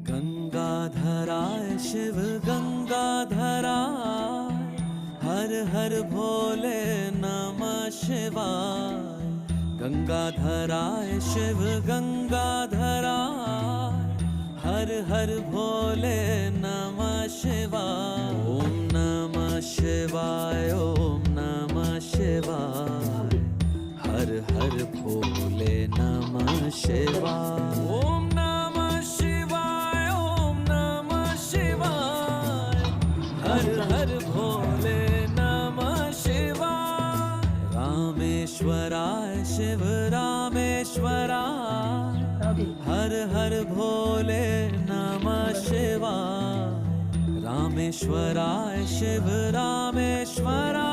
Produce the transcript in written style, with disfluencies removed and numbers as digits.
गंगाधराय शिव गंगाधराय, हर हर भोले नमः शिवाय। गंगाधराय शिव गंगाधराय, हर हर भोले नमः शिवाय। ओम नमः शिवाय, ओम नमः शिवाय, हर हर भोले नमः शिवाय। ओम नमः शिवाय, ओम नमः शिवाय, हर हर भोले नमः शिवाय। रामेश्वराय शिव रामेश्वराय, हर हर भोले नमः शिवाय। रामेश्वराय शिव रामेश्वराय,